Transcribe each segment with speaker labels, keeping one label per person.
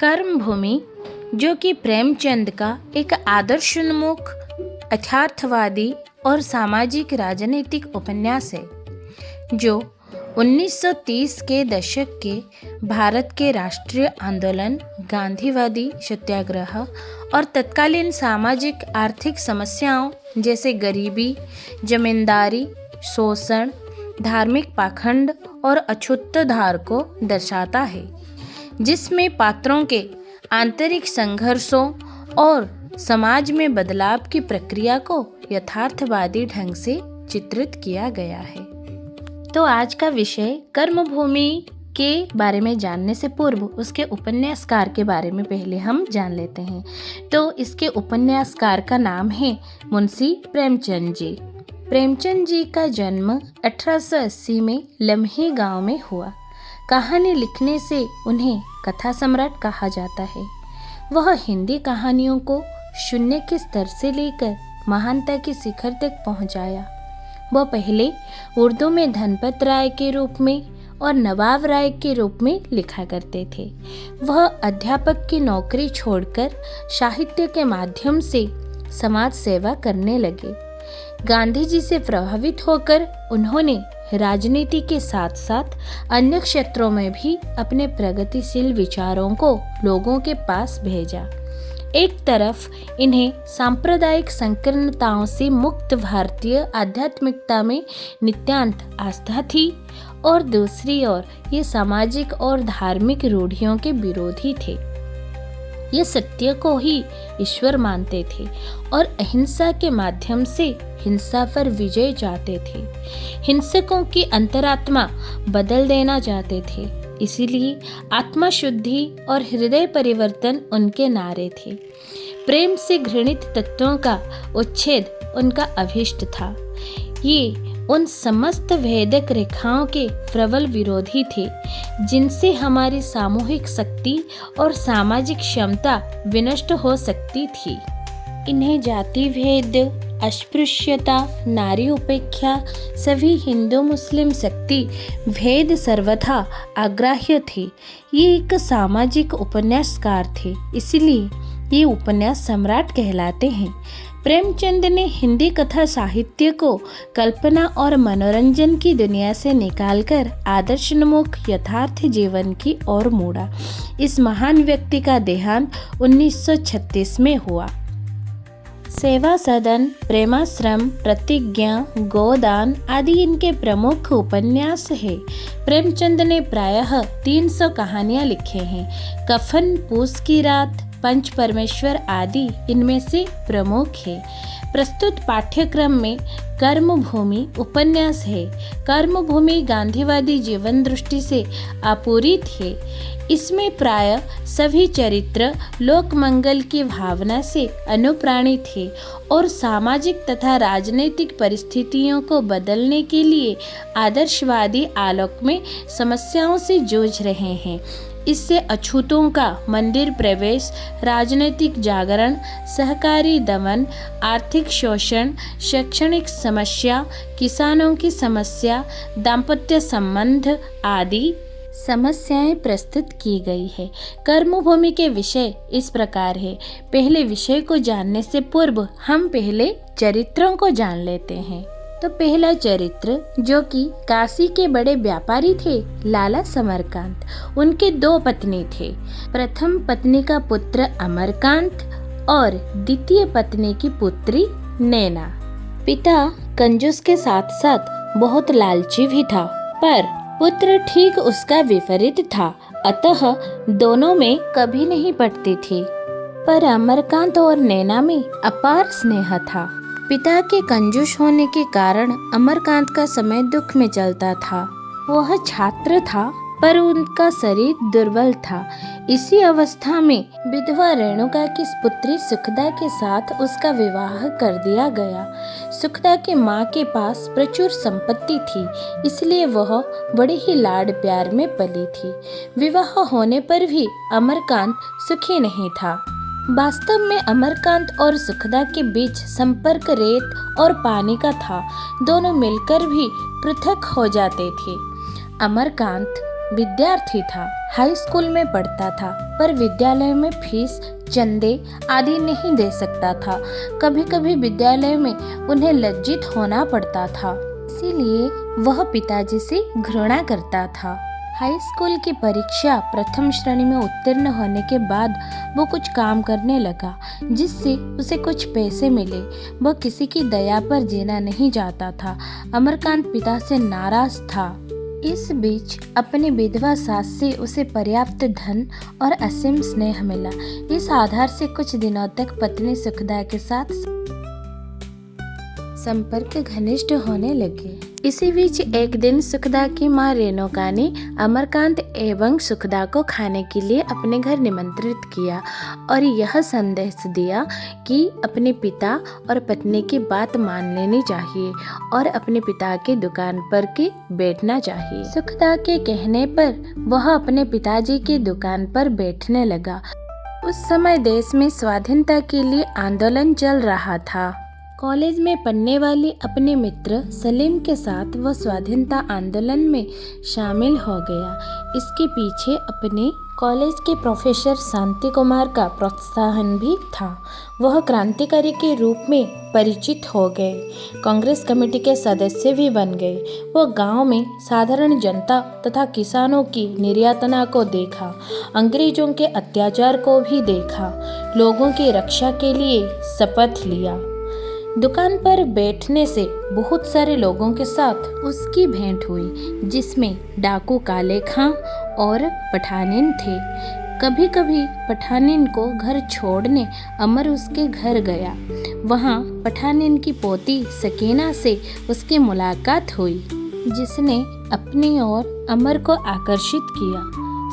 Speaker 1: कर्मभूमि, जो कि प्रेमचंद का एक आदर्शोन्मुख, यथार्थवादी और सामाजिक राजनीतिक उपन्यास है, जो 1930 के दशक के भारत के राष्ट्रीय आंदोलन, गांधीवादी सत्याग्रह और तत्कालीन सामाजिक आर्थिक समस्याओं जैसे गरीबी, जमींदारी, शोषण, धार्मिक पाखंड और अछूतधार को दर्शाता है, जिसमें पात्रों के आंतरिक संघर्षों और समाज में बदलाव की प्रक्रिया को यथार्थवादी ढंग से चित्रित किया गया है। तो आज का विषय कर्मभूमि के बारे में जानने से पूर्व उसके उपन्यासकार के बारे में पहले हम जान लेते हैं। तो इसके उपन्यासकार का नाम है मुंशी प्रेमचंद जी। प्रेमचंद जी का जन्म 1880 में लम्हे गांव में हुआ। कहानी लिखने से उन्हें कथा सम्राट कहा जाता है। वह हिंदी कहानियों को शून्य के स्तर से लेकर महानता के शिखर तक पहुंचाया। वह पहले उर्दू में धनपत राय के रूप में और नवाब राय के रूप में लिखा करते थे। वह अध्यापक की नौकरी छोड़कर साहित्य के माध्यम से समाज सेवा करने लगे। गांधी जी से प्रभावित होकर उन्होंने राजनीति के साथ साथ अन्य क्षेत्रों में भी अपने प्रगतिशील विचारों को लोगों के पास भेजा। एक तरफ इन्हें सांप्रदायिक संकीर्णताओं से मुक्त भारतीय आध्यात्मिकता में नितांत आस्था थी और दूसरी ओर ये सामाजिक और धार्मिक रूढ़ियों के विरोधी थे। ये सत्य को ही ईश्वर मानते थे और अहिंसा के माध्यम से हिंसा पर विजय चाहते थे। हिंसकों की अंतरात्मा बदल देना चाहते थे। इसीलिए आत्मा शुद्धि और हृदय परिवर्तन उनके नारे थे। प्रेम से घृणित तत्वों का उच्छेद उनका अभीष्ट था। ये उन समस्त भेदक रेखाओं के प्रबल विरोधी थे जिनसे हमारी सामूहिक शक्ति और सामाजिक क्षमता विनष्ट हो सकती थी। इन्हें जाति भेद, अस्पृश्यता, नारी उपेक्षा, सभी हिंदू मुस्लिम शक्ति भेद सर्वथा अग्राह्य थे। ये एक सामाजिक उपन्यासकार थे, इसलिए ये उपन्यास सम्राट कहलाते हैं। प्रेमचंद ने हिंदी कथा साहित्य को कल्पना और मनोरंजन की दुनिया से निकालकर आदर्शोन्मुख यथार्थ जीवन की ओर मोड़ा। इस महान व्यक्ति का देहांत 1936 में हुआ। सेवा सदन, प्रेमाश्रम, प्रतिज्ञा, गोदान आदि इनके प्रमुख उपन्यास है। प्रेमचंद ने प्रायः 300 कहानियां लिखे हैं। कफन, पूस की रात, पंच परमेश्वर आदि इनमें से प्रमुख है। प्रस्तुत पाठ्यक्रम में कर्मभूमि उपन्यास है। कर्मभूमि गांधीवादी जीवन दृष्टि से आपूरित है। इसमें प्राय सभी चरित्र लोक मंगल की भावना से अनुप्राणित है और सामाजिक तथा राजनीतिक परिस्थितियों को बदलने के लिए आदर्शवादी आलोक में समस्याओं से जूझ रहे हैं। इससे अछूतों का मंदिर प्रवेश, राजनीतिक जागरण, सहकारी दमन, आर्थिक शोषण, शैक्षणिक समस्या, किसानों की समस्या, दाम्पत्य संबंध आदि समस्याएं प्रस्तुत की गई है। कर्मभूमि के विषय इस प्रकार है। पहले विषय को जानने से पूर्व हम पहले चरित्रों को जान लेते हैं। तो पहला चरित्र, जो कि काशी के बड़े व्यापारी थे, लाला समरकांत। उनके 2 पत्नी थे। प्रथम पत्नी का पुत्र अमरकांत और द्वितीय पत्नी की पुत्री नैना। पिता कंजूस के साथ साथ बहुत लालची भी था, पर पुत्र ठीक उसका विपरीत था, अतः दोनों में कभी नहीं पटती थी। पर अमरकांत और नैना में अपार स्नेह था। पिता के कंजूस होने के कारण अमरकांत का समय दुख में चलता था। वह छात्र था, पर उनका शरीर दुर्बल था। इसी अवस्था में विधवा रेणुका की पुत्री सुखदा के साथ उसका विवाह कर दिया गया। सुखदा की माँ के पास प्रचुर संपत्ति थी, इसलिए वह बड़े ही लाड प्यार में पली थी। विवाह होने पर भी अमरकांत सुखी नहीं था। वास्तव में अमरकांत और सुखदा के बीच संपर्क रेत और पानी का था। दोनों मिलकर भी पृथक हो जाते थे। अमरकांत विद्यार्थी था, हाई स्कूल में पढ़ता था, पर विद्यालय में फीस, चंदे आदि नहीं दे सकता था। कभी कभी विद्यालय में उन्हें लज्जित होना पड़ता था, इसीलिए वह पिताजी से घृणा करता था। हाई स्कूल की परीक्षा प्रथम श्रेणी में उत्तीर्ण होने के बाद वो कुछ काम करने लगा, जिससे उसे कुछ पैसे मिले। वह किसी की दया पर जीना नहीं चाहता था। अमरकांत पिता से नाराज था। इस बीच अपनी विधवा सास से उसे पर्याप्त धन और असीम स्नेह मिला। इस आधार से कुछ दिनों तक पत्नी सुखदा के साथ संपर्क घनिष्ठ होने लगे। इसी बीच एक दिन सुखदा की मां रेणुका ने अमरकांत एवं सुखदा को खाने के लिए अपने घर निमंत्रित किया और यह संदेश दिया कि अपने पिता और पत्नी की बात मान लेनी चाहिए और अपने पिता की दुकान पर के बैठना चाहिए। सुखदा के कहने पर वह अपने पिताजी की दुकान पर बैठने लगा। उस समय देश में स्वाधीनता के लिए आंदोलन चल रहा था। कॉलेज में पढ़ने वाली अपने मित्र सलीम के साथ वह स्वाधीनता आंदोलन में शामिल हो गया। इसके पीछे अपने कॉलेज के प्रोफेसर शांति कुमार का प्रोत्साहन भी था। वह क्रांतिकारी के रूप में परिचित हो गए, कांग्रेस कमेटी के सदस्य भी बन गए। वह गांव में साधारण जनता तथा किसानों की निर्यातना को देखा, अंग्रेजों के अत्याचार को भी देखा, लोगों की रक्षा के लिए शपथ लिया। दुकान पर बैठने से बहुत सारे लोगों के साथ उसकी भेंट हुई, जिसमें डाकू काले खां और पठानिन थे। कभी कभी पठानिन को घर छोड़ने अमर उसके घर गया। वहाँ पठानिन की पोती सकीना से उसकी मुलाकात हुई, जिसने अपनी ओर अमर को आकर्षित किया।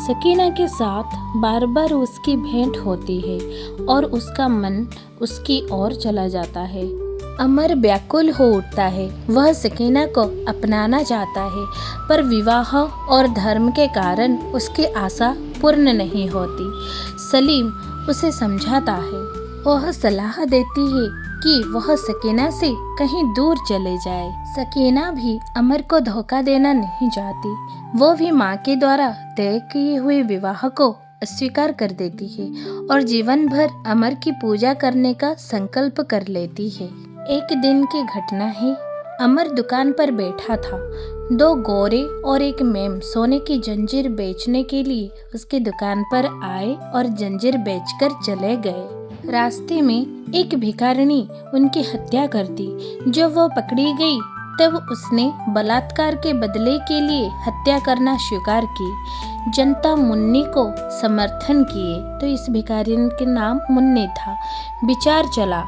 Speaker 1: सकीना के साथ बार बार उसकी भेंट होती है और उसका मन उसकी ओर चला जाता है। अमर व्याकुल हो उठता है। वह सकीना को अपनाना चाहता है, पर विवाह और धर्म के कारण उसकी आशा पूर्ण नहीं होती। सलीम उसे समझाता है। वह सलाह देती है कि वह सकीना से कहीं दूर चले जाए। सकीना भी अमर को धोखा देना नहीं चाहती। वो भी माँ के द्वारा तय किए हुए विवाह को अस्वीकार कर देती है और जीवन भर अमर की पूजा करने का संकल्प कर लेती है। एक दिन की घटना है। अमर दुकान पर बैठा था। दो गोरे और एक मेम सोने की जंजीर बेचने के लिए उसकी दुकान पर आए और जंजीर बेचकर चले गए। रास्ते में एक भिखारिणी उनकी हत्या कर दी। जब वो पकड़ी गई तब उसने बलात्कार के बदले के लिए हत्या करना स्वीकार की। जनता मुन्नी को समर्थन किए तो इस भिखारिणी के नाम मुन्नी था। विचार चला,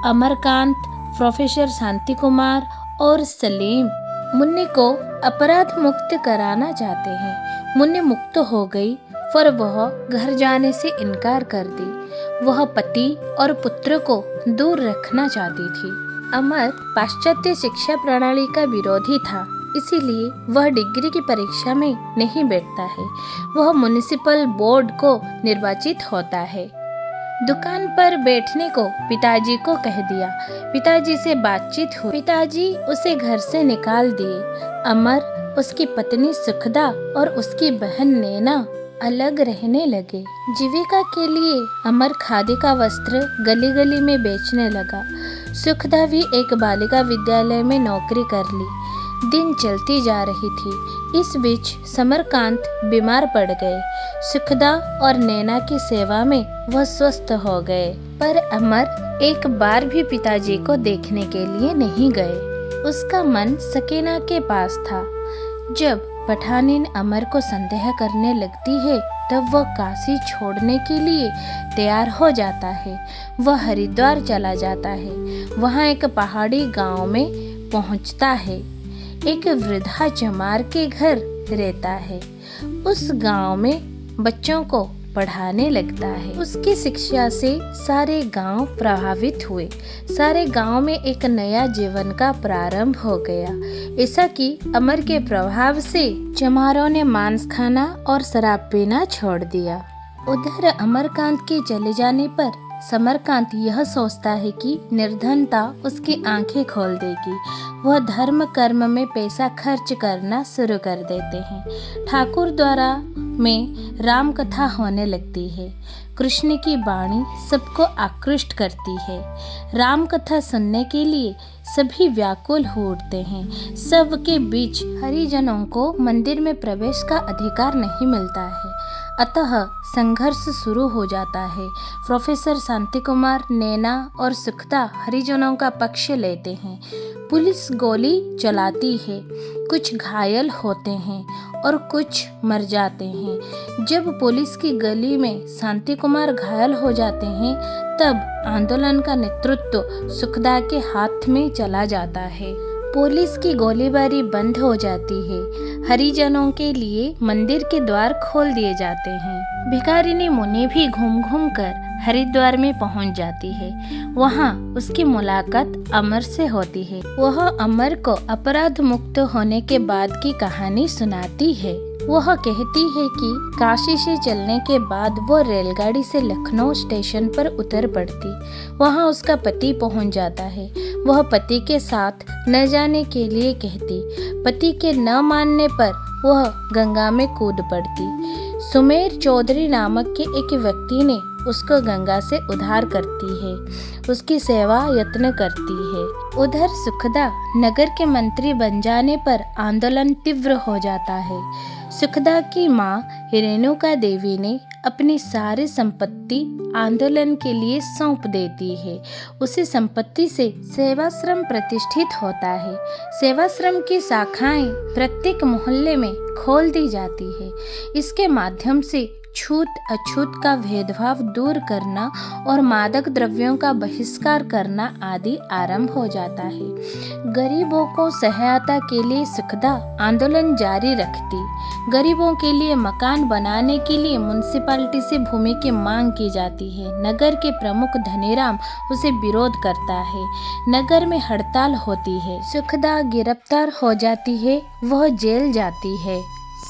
Speaker 1: अमरकांत, प्रोफेसर शांति कुमार और सलीम मुन्नी को अपराध मुक्त कराना चाहते हैं। मुन्नी मुक्त हो गई, पर वह घर जाने से इनकार कर दी। वह पति और पुत्र को दूर रखना चाहती थी। अमर पाश्चात्य शिक्षा प्रणाली का विरोधी था, इसीलिए वह डिग्री की परीक्षा में नहीं बैठता है। वह म्युनिसिपल बोर्ड को निर्वाचित होता है। दुकान पर बैठने को पिताजी को कह दिया। पिताजी से बातचीत हुई। पिताजी उसे घर से निकाल दिए। अमर, उसकी पत्नी सुखदा और उसकी बहन नैना अलग रहने लगे। जीविका के लिए अमर खादी का वस्त्र गली गली में बेचने लगा। सुखदा भी एक बालिका विद्यालय में नौकरी कर ली। दिन चलती जा रही थी। इस बीच समरकांत बीमार पड़ गए। सुखदा और नैना की सेवा में वह स्वस्थ हो गए, पर अमर एक बार भी पिताजी को देखने के लिए नहीं गए। उसका मन सकीना के पास था। जब पठानिन अमर को संदेह करने लगती है तब वह काशी छोड़ने के लिए तैयार हो जाता है। वह हरिद्वार चला जाता है। वहाँ एक पहाड़ी गांव में पहुँचता है। एक वृद्धा चमार के घर रहता है। उस गांव में बच्चों को पढ़ाने लगता है। उसकी शिक्षा से सारे गांव प्रभावित हुए। सारे गांव में एक नया जीवन का प्रारंभ हो गया। ऐसा कि अमर के प्रभाव से चमारों ने मांस खाना और शराब पीना छोड़ दिया। उधर अमरकांत के चले जाने पर समरकांत यह सोचता है कि निर्धनता उसकी आंखें खोल देगी। वह धर्म कर्म में पैसा खर्च करना शुरू कर देते हैं। ठाकुर द्वारा में राम कथा होने लगती है। कृष्ण की वाणी सबको आकृष्ट करती है। राम कथा सुनने के लिए सभी व्याकुल हो उठते हैं। सबके बीच हरिजनों को मंदिर में प्रवेश का अधिकार नहीं मिलता है। अतः संघर्ष शुरू हो जाता है। प्रोफेसर शांति कुमार, नैना और सुखदा हरिजनों का पक्ष लेते हैं। पुलिस गोली चलाती है, कुछ घायल होते हैं और कुछ मर जाते हैं। जब पुलिस की गली में शांति कुमार घायल हो जाते हैं, तब आंदोलन का नेतृत्व सुखदा के हाथ में चला जाता है। पुलिस की गोलीबारी बंद हो जाती है। हरिजनों के लिए मंदिर के द्वार खोल दिए जाते हैं। भिखारिनी मुनि भी घूम घूम कर हरिद्वार में पहुंच जाती है। वहां उसकी मुलाकात अमर से होती है। वह अमर को अपराध मुक्त होने के बाद की कहानी सुनाती है। वह कहती है कि काशी से चलने के बाद वो रेलगाड़ी से लखनऊ स्टेशन पर उतर पड़ती। वहां उसका पति पहुंच जाता है। वह पति के साथ न जाने के लिए कहती। पति के न मानने पर वह गंगा में कूद पड़ती। सुमेर चौधरी नामक के एक व्यक्ति ने उसको गंगा से उद्धार करती है, उसकी सेवा यत्न करती है। उधर सुखदा नगर के मंत्री बन जाने पर आंदोलन तीव्र हो जाता है। सुखदा की माँ रेणुका देवी ने अपनी सारी संपत्ति आंदोलन के लिए सौंप देती है। उसी संपत्ति से सेवाश्रम प्रतिष्ठित होता है। सेवाश्रम की शाखाएं प्रत्येक मोहल्ले में खोल दी जाती है। इसके माध्यम से छूत अछूत का भेदभाव दूर करना और मादक द्रव्यों का बहिष्कार करना आदि आरंभ हो जाता है। गरीबों को सहायता के लिए सुखदा आंदोलन जारी रखती। गरीबों के लिए मकान बनाने के लिए म्युनिसिपैलिटी से भूमि की मांग की जाती है। नगर के प्रमुख धनीराम उसे विरोध करता है। नगर में हड़ताल होती है। सुखदा गिरफ्तार हो जाती है। वह जेल जाती है।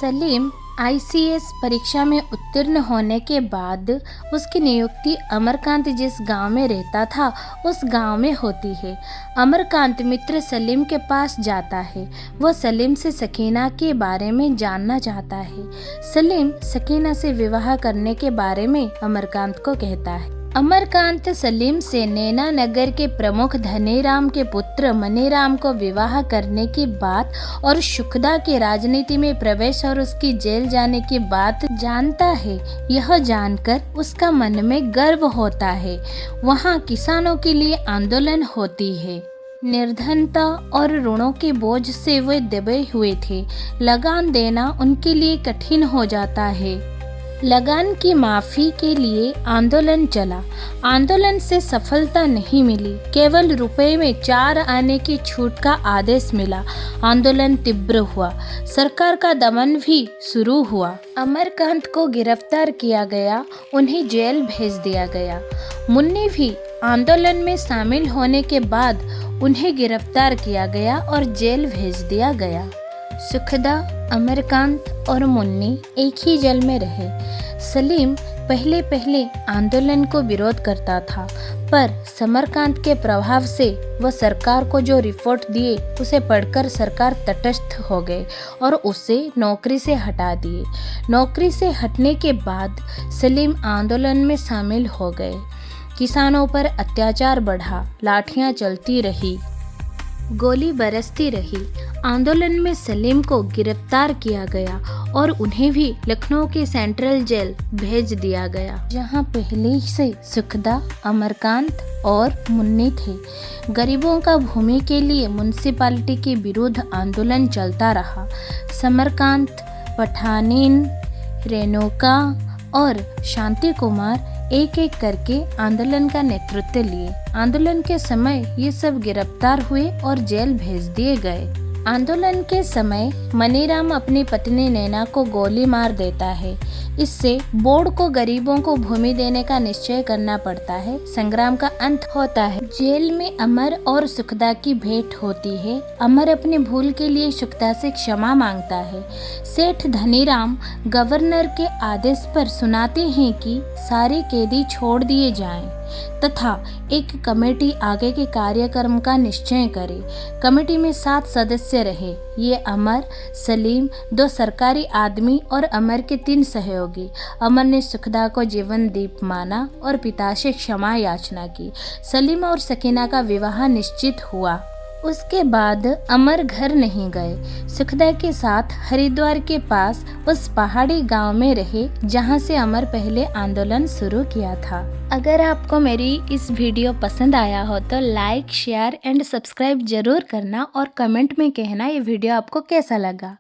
Speaker 1: सलीम ICS परीक्षा में उत्तीर्ण होने के बाद उसकी नियुक्ति अमरकांत जिस गांव में रहता था उस गांव में होती है। अमरकांत मित्र सलीम के पास जाता है। वह सलीम से सकीना के बारे में जानना चाहता है। सलीम सकीना से विवाह करने के बारे में अमरकांत को कहता है। अमरकांत सलीम से नैना नगर के प्रमुख धनीराम के पुत्र मनीराम को विवाह करने की बात और सुखदा के राजनीति में प्रवेश और उसकी जेल जाने की बात जानता है। यह जानकर उसका मन में गर्व होता है। वहाँ किसानों के लिए आंदोलन होती है। निर्धनता और ऋणों के बोझ से वे दबे हुए थे। लगान देना उनके लिए कठिन हो जाता है। लगान की माफी के लिए आंदोलन चला। आंदोलन से सफलता नहीं मिली। केवल रुपए में 4 आने की छूट का आदेश मिला। आंदोलन तीव्र हुआ। सरकार का दमन भी शुरू हुआ। अमरकांत को गिरफ्तार किया गया। उन्हें जेल भेज दिया गया। मुन्नी भी आंदोलन में शामिल होने के बाद उन्हें गिरफ्तार किया गया और जेल भेज दिया गया। सुखदा, अमरकांत और मुन्नी एक ही जेल में रहे। सलीम पहले पहले आंदोलन को विरोध करता था, पर समरकांत के प्रभाव से वह सरकार को जो रिपोर्ट दिए उसे पढ़कर सरकार तटस्थ हो गए और उसे नौकरी से हटा दिए। नौकरी से हटने के बाद सलीम आंदोलन में शामिल हो गए। किसानों पर अत्याचार बढ़ा। लाठियां चलती रही, गोली बरसती रही। आंदोलन में सलीम को गिरफ्तार किया गया और उन्हें भी लखनऊ के सेंट्रल जेल भेज दिया गया, जहां पहले से सुखदा, अमरकांत और मुन्नी थे। गरीबों का भूमि के लिए म्युनिसिपैलिटी के विरुद्ध आंदोलन चलता रहा। समरकांत, पठानीन, रेणुका और शांति कुमार एक एक करके आंदोलन का नेतृत्व लिए। आंदोलन के समय ये सब गिरफ्तार हुए और जेल भेज दिए गए। आंदोलन के समय मनीराम अपनी पत्नी नैना को गोली मार देता है। इससे बोर्ड को गरीबों को भूमि देने का निश्चय करना पड़ता है। संग्राम का अंत होता है। जेल में अमर और सुखदा की भेंट होती है। अमर अपनी भूल के लिए सुखदा से क्षमा मांगता है। सेठ धनीराम गवर्नर के आदेश पर सुनाते हैं कि सारे कैदी छोड़ दिए जाएं। तथा एक कमेटी आगे के कार्यक्रम का निश्चय करे। कमेटी में 7 सदस्य रहे। ये अमर, सलीम, 2 सरकारी आदमी और अमर के 3 सहयोगी। अमर ने सुखदा को जीवन दीप माना और पिता से क्षमा याचना की। सलीम और सकीना का विवाह निश्चित हुआ। उसके बाद अमर घर नहीं गए। सुखदा के साथ हरिद्वार के पास उस पहाड़ी गांव में रहे जहां से अमर पहले आंदोलन शुरू किया था। अगर आपको मेरी इस वीडियो पसंद आया हो तो लाइक, शेयर एंड सब्सक्राइब जरूर करना और कमेंट में कहना ये वीडियो आपको कैसा लगा।